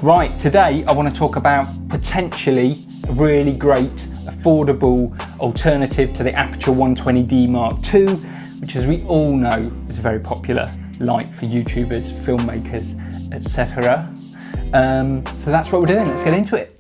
Right, today I want to talk about potentially a really great, affordable alternative to the Aputure 120D Mark II, which, as we all know, is a very popular light for YouTubers, filmmakers, etc. So that's what we're doing. Let's get into it.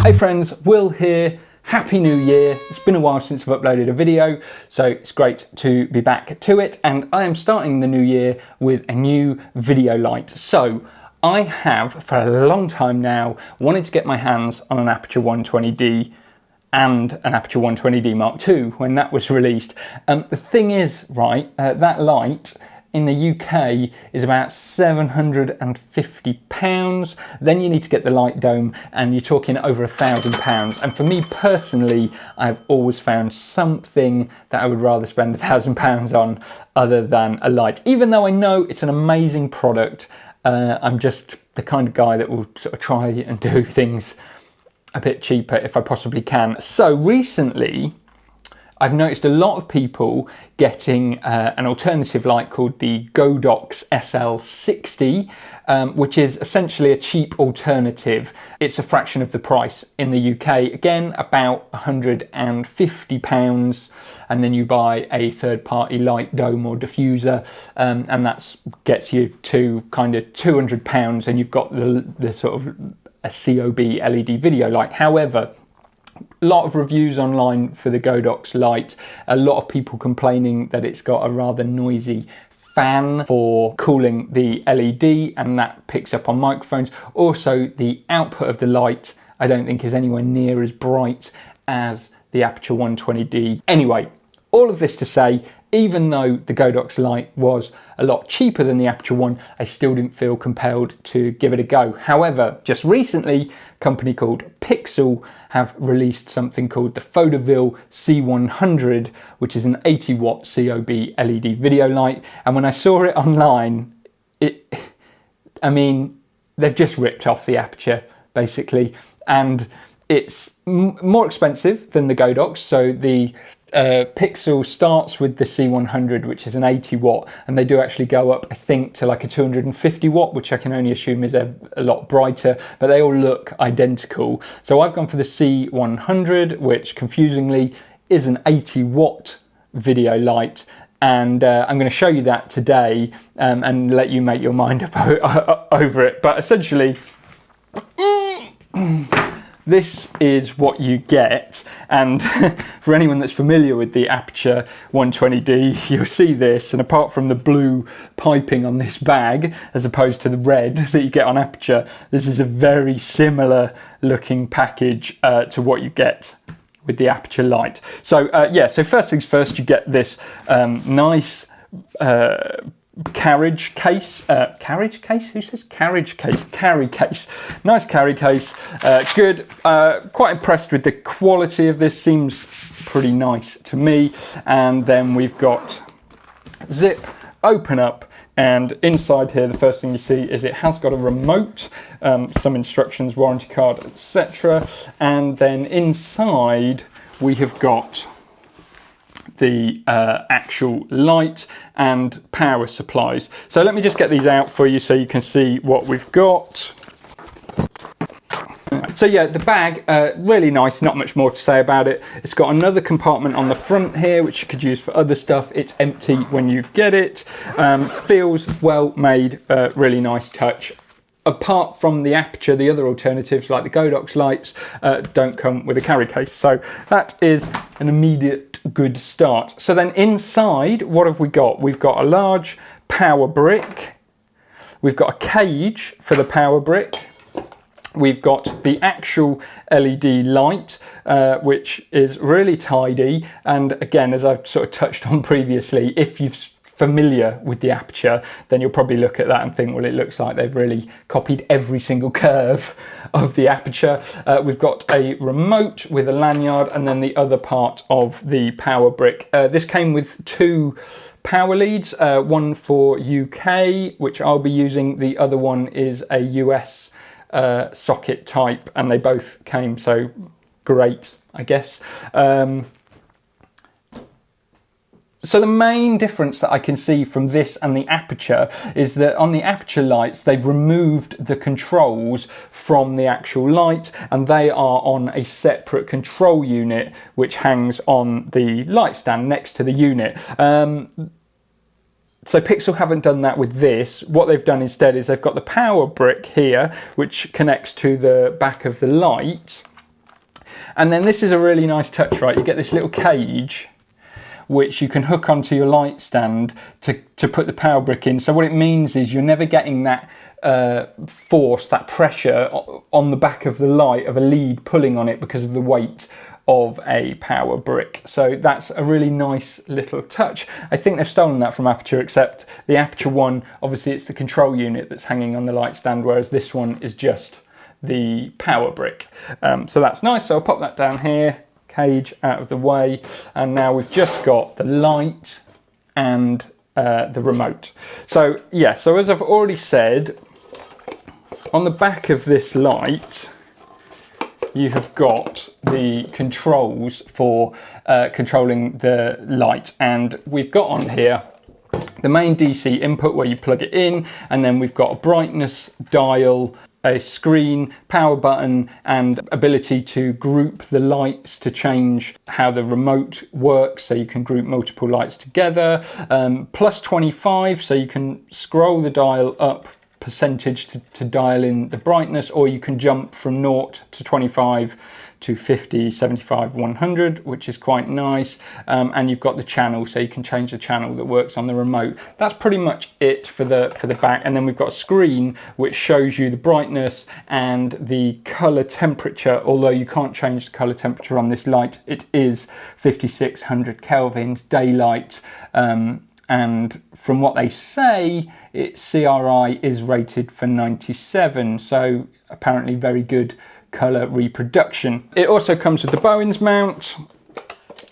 Hey friends, Will here. Happy New Year. It's been a while since I've uploaded a video, so it's great to be back to it, and I am starting the new year with a new video light. So I have, for a long time now, wanted to get my hands on an Aputure 120D and an Aputure 120D Mark II when that was released. The thing is, right, that light in the UK is about £750. Then you need to get the light dome and you're talking over £1,000. And for me personally, I've always found something that I would rather spend £1,000 on other than a light. Even though I know it's an amazing product, I'm just the kind of guy that will sort of try and do things a bit cheaper if I possibly can. So recently, I've noticed a lot of people getting an alternative light called the Godox SL60, which is essentially a cheap alternative. It's a fraction of the price in the UK. Again, about £150, and then you buy a third-party light dome or diffuser, and that gets you to kind of £200, and you've got the sort of a COB LED video light. However, a lot of reviews online for the Godox light, a lot of people complaining that it's got a rather noisy fan for cooling the LED, and that picks up on microphones. Also, the output of the light I don't think is anywhere near as bright as the Aputure 120D. Anyway, all of this to say, even though the Godox light was a lot cheaper than the Aputure one, I still didn't feel compelled to give it a go. However, just recently, a company called Pixel have released something called the Fodavil C100, which is an 80 watt COB LED video light. And when I saw it online, I mean, they've just ripped off the Aputure, basically. And it's more expensive than the Godox. So the Pixel starts with the C100, which is an 80 watt, and they do actually go up, I think, to like a 250 watt, which I can only assume is a lot brighter, but they all look identical. So I've gone for the C100, which confusingly is an 80 watt video light, and I'm going to show you that today and let you make your mind up over it. But essentially, this is what you get, and for anyone that's familiar with the Aputure 120D, you'll see this, and apart from the blue piping on this bag, as opposed to the red that you get on Aputure, this is a very similar looking package to what you get with the Aputure light. So yeah, so first things first, you get this nice carriage case, who says carriage case? Carry case. Nice carry case, good. Quite impressed with the quality of this, seems pretty nice to me. And then we've got zip, open up, and inside here the first thing you see is it has got a remote, some instructions, warranty card, etc. And then inside we have got the actual light and power supplies. So let me just get these out for you so you can see what we've got. So yeah, the bag, really nice, not much more to say about it. It's got another compartment on the front here, which you could use for other stuff. It's empty when you get it. Feels well made, really nice touch. Apart from the Aputure, the other alternatives like the Godox lights don't come with a carry case. So that is an immediate good start. So then inside, what have we got? We've got a large power brick. We've got a cage for the power brick. We've got the actual LED light, which is really tidy. And again, as I've sort of touched on previously, if you've familiar with the Aputure, then you'll probably look at that and think, well, it looks like they've really copied every single curve of the Aputure. We've got a remote with a lanyard, and then the other part of the power brick. This came with two power leads, one for UK, which I'll be using. The other one is a US socket type, and they both came, so great, I guess. So the main difference that I can see from this and the Aputure is that on the Aputure lights, they've removed the controls from the actual light, and they are on a separate control unit which hangs on the light stand next to the unit. So Pixel haven't done that with this. What they've done instead is they've got the power brick here, which connects to the back of the light. And then this is a really nice touch, right? You get this little cage which you can hook onto your light stand to put the power brick in. So what it means is you're never getting that force, that pressure on the back of the light of a lead pulling on it because of the weight of a power brick. So that's a really nice little touch. I think they've stolen that from Aputure, except the Aputure one, obviously it's the control unit that's hanging on the light stand, whereas this one is just the power brick. So that's nice. So I'll pop that down here, cage out of the way, and now we've just got the light and the remote. So yeah, so as I've already said, on the back of this light you have got the controls for controlling the light, and we've got on here the main DC input where you plug it in, and then we've got a brightness dial, a screen, power button, and ability to group the lights to change how the remote works, so you can group multiple lights together. Plus 25, so you can scroll the dial up percentage to dial in the brightness, or you can jump from 0 to 25 to 50, 75, 100, which is quite nice. And you've got the channel, so you can change the channel that works on the remote. That's pretty much it for the back. And then we've got a screen which shows you the brightness and the color temperature, although you can't change the color temperature on this light. It is 5600 kelvins daylight, and from what they say, its CRI is rated for 97, so apparently very good colour reproduction. It also comes with the Bowens mount,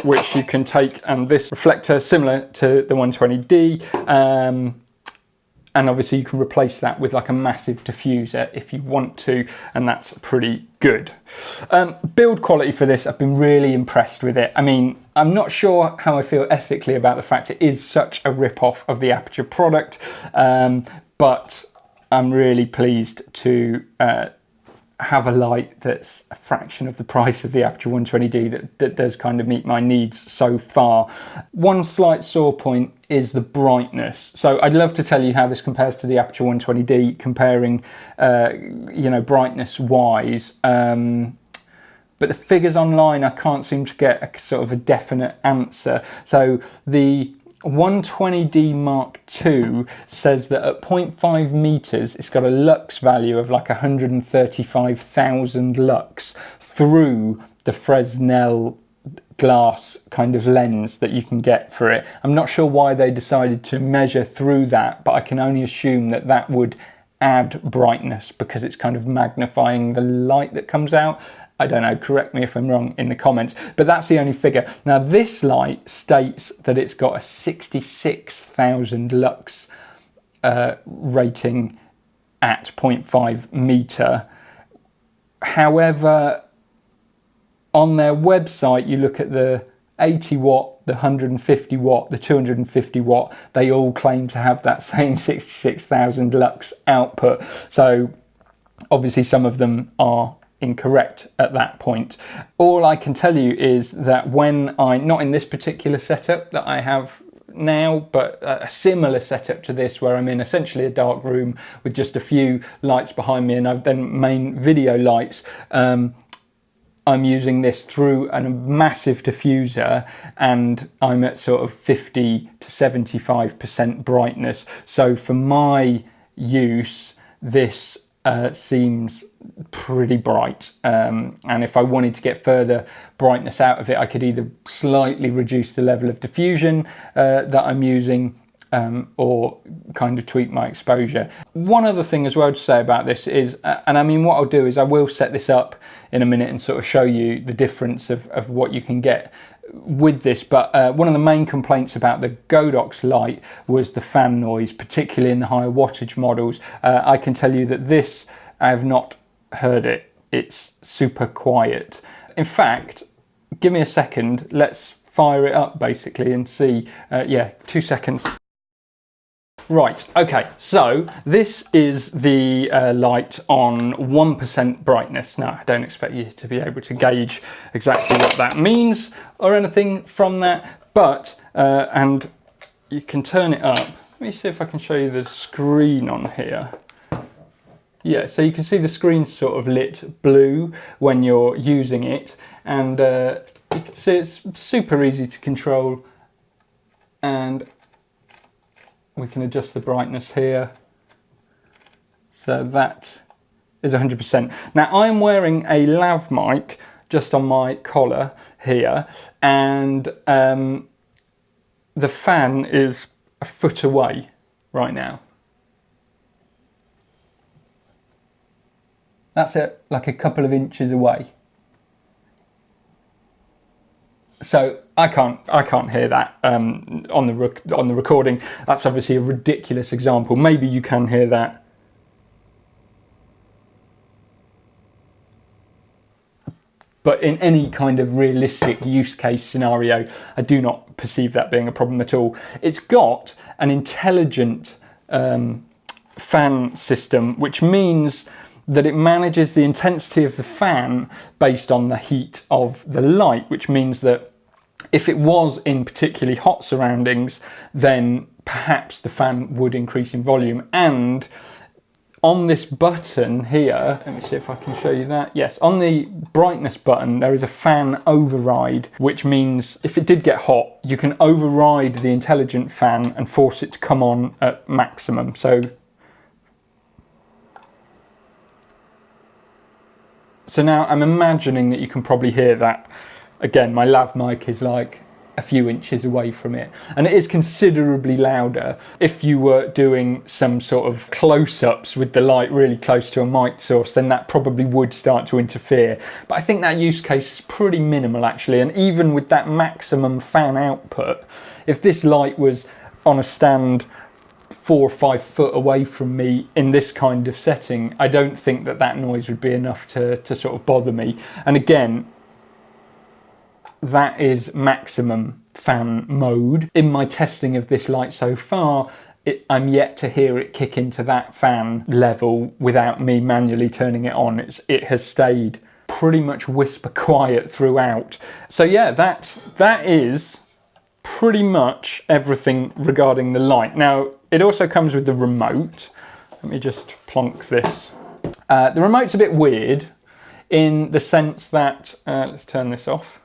which you can take, and this reflector similar to the 120D, and obviously you can replace that with like a massive diffuser if you want to, and that's pretty good. Build quality for this, I've been really impressed with it. I mean, I'm not sure how I feel ethically about the fact it is such a rip-off of the Aputure product, but I'm really pleased to have a light that's a fraction of the price of the Aputure 120D that does kind of meet my needs so far. One slight sore point is the brightness. So I'd love to tell you how this compares to the Aputure 120D, comparing, you know, brightness wise. But the figures online, I can't seem to get a sort of a definite answer. So the 120D Mark II says that at 0.5 meters, it's got a lux value of like 135,000 lux through the Fresnel glass kind of lens that you can get for it. I'm not sure why they decided to measure through that, but I can only assume that that would add brightness because it's kind of magnifying the light that comes out. I don't know, correct me if I'm wrong in the comments, but that's the only figure. Now this light states that it's got a 66,000 lux rating at 0.5 meter. However, on their website, you look at the 80 watt, the 150 watt, the 250 watt, they all claim to have that same 66,000 lux output. So obviously some of them are incorrect at that point. All I can tell you is that when not in this particular setup that I have now, but a similar setup to this where I'm in essentially a dark room with just a few lights behind me and I've then main video lights, I'm using this through a massive diffuser and I'm at sort of 50 to 75% brightness. So for my use, this seems pretty bright, and if I wanted to get further brightness out of it, I could either slightly reduce the level of diffusion that I'm using, or kind of tweak my exposure. One other thing as well to say about this is, and I mean what I'll do is I will set this up in a minute and sort of show you the difference of what you can get with this, but one of the main complaints about the Godox light was the fan noise, particularly in the higher wattage models. I can tell you that this I have not heard it. It's super quiet. In fact, give me a second, let's fire it up basically and see. Yeah, 2 seconds. Right, okay, so this is the light on 1% brightness. Now, I don't expect you to be able to gauge exactly what that means or anything from that, but, and you can turn it up. Let me see if I can show you the screen on here. Yeah, so you can see the screen's sort of lit blue when you're using it, and you can see it's super easy to control, and we can adjust the brightness here. So that is 100%. Now I'm wearing a lav mic just on my collar here, and the fan is a foot away right now. That's it, like a couple of inches away. So I can't hear that on the recording. That's obviously a ridiculous example. Maybe you can hear that. But in any kind of realistic use case scenario, I do not perceive that being a problem at all. It's got an intelligent fan system, which means that it manages the intensity of the fan based on the heat of the light, which means that if it was in particularly hot surroundings, then perhaps the fan would increase in volume. And on this button here, let me see if I can show you that. Yes, on the brightness button, there is a fan override, which means if it did get hot, you can override the intelligent fan and force it to come on at maximum. So now I'm imagining that you can probably hear that. Again, my lav mic is like a few inches away from it, and it is considerably louder. If you were doing some sort of close-ups with the light really close to a mic source, then that probably would start to interfere. But I think that use case is pretty minimal actually, and even with that maximum fan output, if this light was on a stand 4 or 5 foot away from me in this kind of setting, I don't think that that noise would be enough to sort of bother me. And again, that is maximum fan mode. In my testing of this light so far, I'm yet to hear it kick into that fan level without me manually turning it on. It has stayed pretty much whisper quiet throughout. So yeah, that is pretty much everything regarding the light. Now, it also comes with the remote. Let me just plonk this. The remote's a bit weird in the sense that, let's turn this off.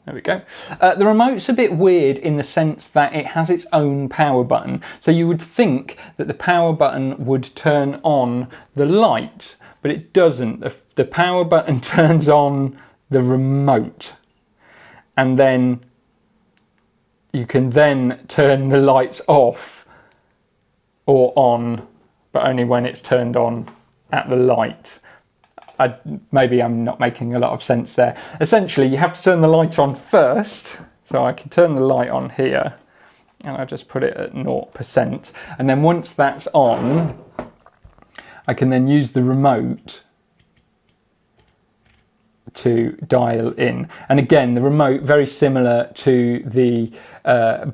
There we go. The remote's a bit weird in the sense that it has its own power button. So you would think that the power button would turn on the light, but it doesn't. The power button turns on the remote, and then you can then turn the lights off or on, but only when it's turned on at the light. Maybe I'm not making a lot of sense there. Essentially, you have to turn the light on first. So I can turn the light on here, and I just put it at 0%. And then once that's on, I can then use the remote to dial in. And again, the remote, very similar to the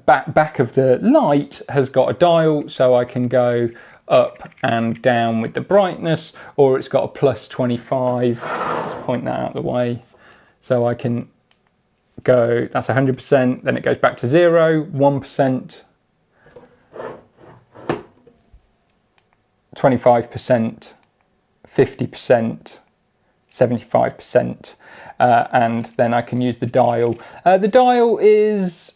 back of the light, has got a dial, so I can go up and down with the brightness, or it's got a +25. Let's point that out of the way. So I can go, that's 100%, then it goes back to 0, 1%, 25%, 50%, 75%, and then I can use the dial. The dial is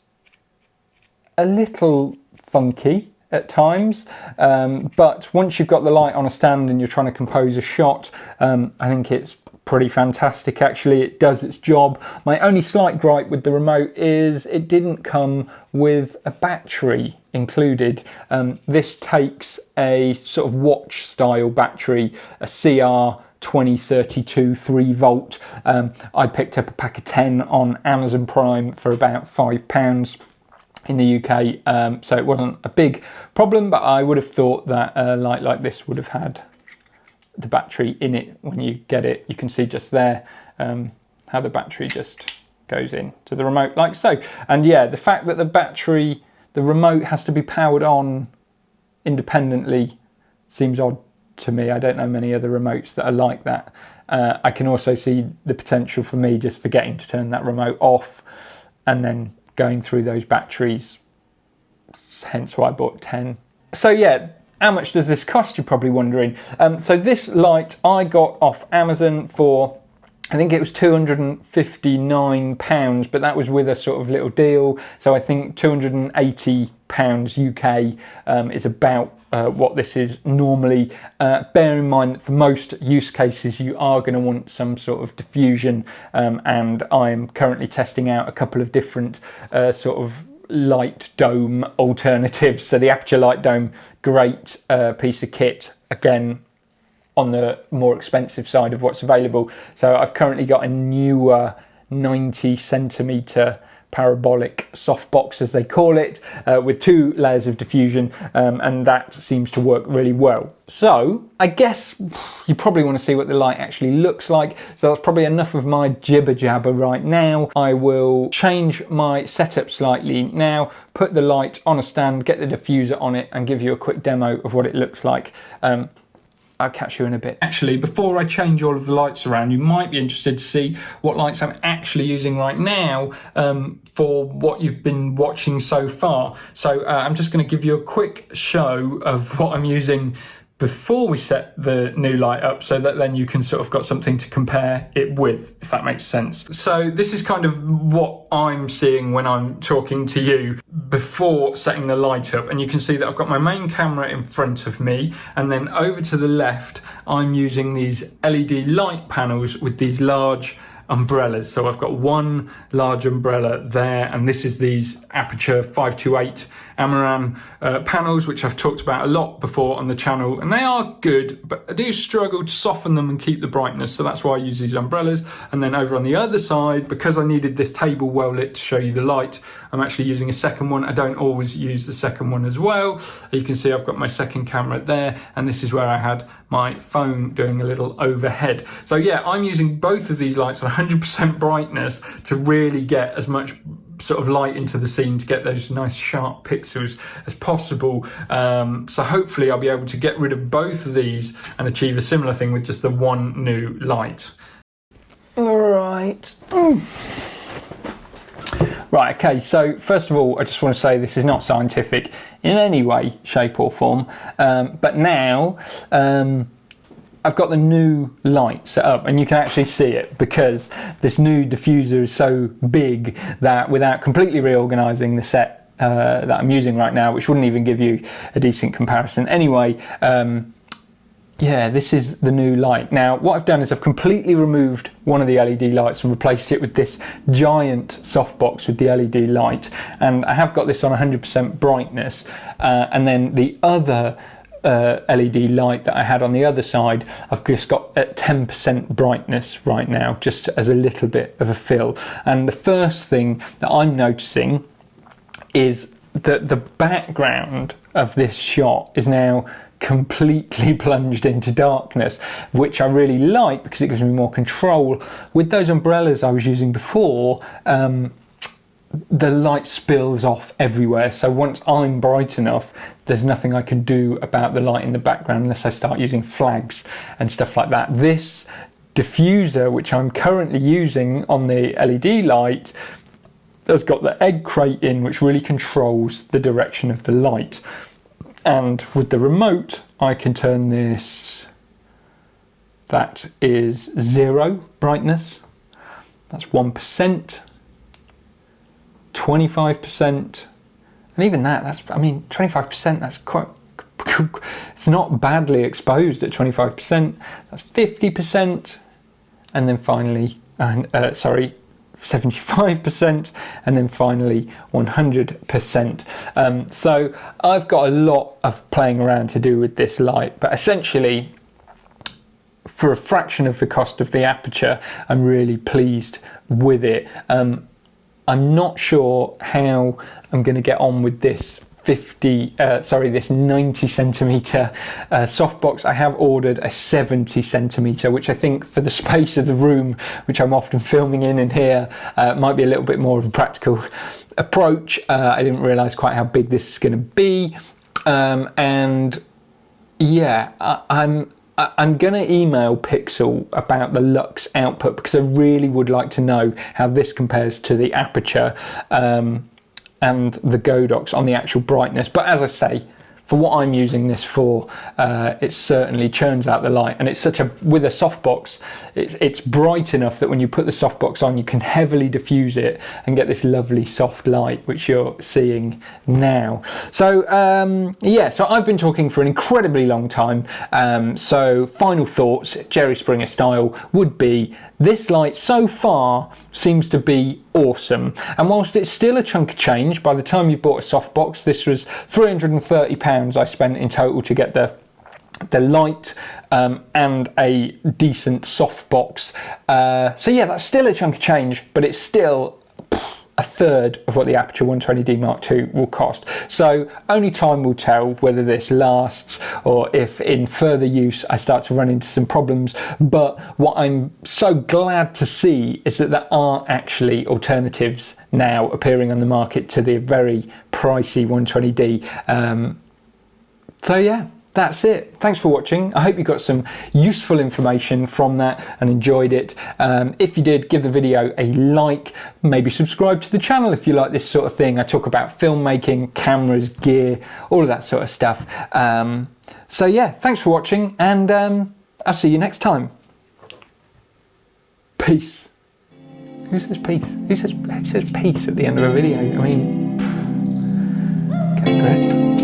a little funky at times, but once you've got the light on a stand and you're trying to compose a shot, I think it's pretty fantastic actually. It does its job. My only slight gripe with the remote is it didn't come with a battery included. This takes a sort of watch style battery, a CR 2032 3 volt. I picked up a pack of 10 on Amazon Prime for about £5 in the UK, so it wasn't a big problem, but I would have thought that a light like this would have had the battery in it when you get it. You can see just there how the battery just goes in to the remote like so. And yeah, the fact that the remote has to be powered on independently seems odd to me. I don't know many other remotes that are like that. I can also see the potential for me just forgetting to turn that remote off and then going through those batteries, hence why I bought 10. So yeah, how much does this cost, you're probably wondering. So this light I got off Amazon for, I think it was £259, but that was with a sort of little deal. So I think £280 UK is about what this is normally. Bear in mind that for most use cases you are going to want some sort of diffusion, and I'm currently testing out a couple of different sort of light dome alternatives. So the Aputure light dome, great piece of kit, again on the more expensive side of what's available. So I've currently got a newer 90cm parabolic softbox, as they call it, with 2 layers of diffusion, and that seems to work really well. So I guess you probably want to see what the light actually looks like, so that's probably enough of my jibber jabber right now. I will change my setup slightly now, put the light on a stand, get the diffuser on it, and give you a quick demo of what it looks like. I'll catch you in a bit. Actually, before I change all of the lights around, you might be interested to see what lights I'm actually using right now for what you've been watching so far. So I'm just going to give you a quick show of what I'm using before we set the new light up, so that then you can sort of got something to compare it with, if that makes sense. So this is kind of what I'm seeing when I'm talking to you before setting the light up, and you can see that I've got my main camera in front of me, and then over to the left I'm using these LED light panels with these large umbrellas. So I've got one large umbrella there, and this is these Aputure 528 Amaran panels, which I've talked about a lot before on the channel, and they are good, but I do struggle to soften them and keep the brightness, so that's why I use these umbrellas. And then over on the other side, because I needed this table well lit to show you the light, I'm actually using a second one. I don't always use the second one as well. You can see I've got my second camera there, and this is where I had my phone doing a little overhead. So yeah, I'm using both of these lights on 100% brightness to really get as much sort of light into the scene, to get those nice sharp pixels as possible. So hopefully I'll be able to get rid of both of these and achieve a similar thing with just the one new light. All right. Right, okay, so first of all, I just want to say this is not scientific in any way, shape or form, but now I've got the new light set up, and you can actually see it because this new diffuser is so big that without completely reorganizing the set that I'm using right now, which wouldn't even give you a decent comparison anyway, yeah, this is the new light. Now, what I've done is I've completely removed one of the LED lights and replaced it with this giant softbox with the LED light, and I have got this on 100% brightness, and then the other LED light that I had on the other side, I've just got at 10% brightness right now, just as a little bit of a fill. And the first thing that I'm noticing is that the background of this shot is now completely plunged into darkness, which I really like because it gives me more control. With those umbrellas I was using before, the light spills off everywhere, so once I'm bright enough, there's nothing I can do about the light in the background unless I start using flags and stuff like that. This diffuser, which I'm currently using on the LED light, has got the egg crate in, which really controls the direction of the light. And with the remote, I can turn this, that is 0 brightness, that's 1%, 25%, and even that's, I mean, 25%, that's quite, it's not badly exposed at 25%, that's 50%, and then finally, 75%, and then finally 100%. So I've got a lot of playing around to do with this light, but essentially, for a fraction of the cost of the Aputure, I'm really pleased with it. I'm not sure how I'm going to get on with this this 90 centimeter softbox. I have ordered a 70 centimeter, which I think for the space of the room, which I'm often filming in here, might be a little bit more of a practical approach. I didn't realize quite how big this is going to be, and yeah, I'm going to email Pixel about the lux output, because I really would like to know how this compares to the Aputure and the Godox on the actual brightness. But as I say, for what I'm using this for, it certainly churns out the light, and it's with a softbox, it's bright enough that when you put the softbox on, you can heavily diffuse it and get this lovely soft light, which you're seeing now. So yeah, so I've been talking for an incredibly long time. So final thoughts, Jerry Springer style, would be this light so far seems to be awesome, and whilst it's still a chunk of change, by the time you bought a softbox, this was £330 I spent in total to get the light and a decent softbox. So yeah, that's still a chunk of change, but it's still a third of what the Aputure 120D Mark II will cost. So only time will tell whether this lasts, or if in further use I start to run into some problems. But what I'm so glad to see is that there are actually alternatives now appearing on the market to the very pricey 120D. So yeah, that's it. Thanks for watching. I hope you got some useful information from that and enjoyed it. If you did, give the video a like, maybe subscribe to the channel if you like this sort of thing. I talk about filmmaking, cameras, gear, all of that sort of stuff. So yeah, thanks for watching, and I'll see you next time. Peace. Who says peace? Who says peace at the end of a video? I mean, okay, great.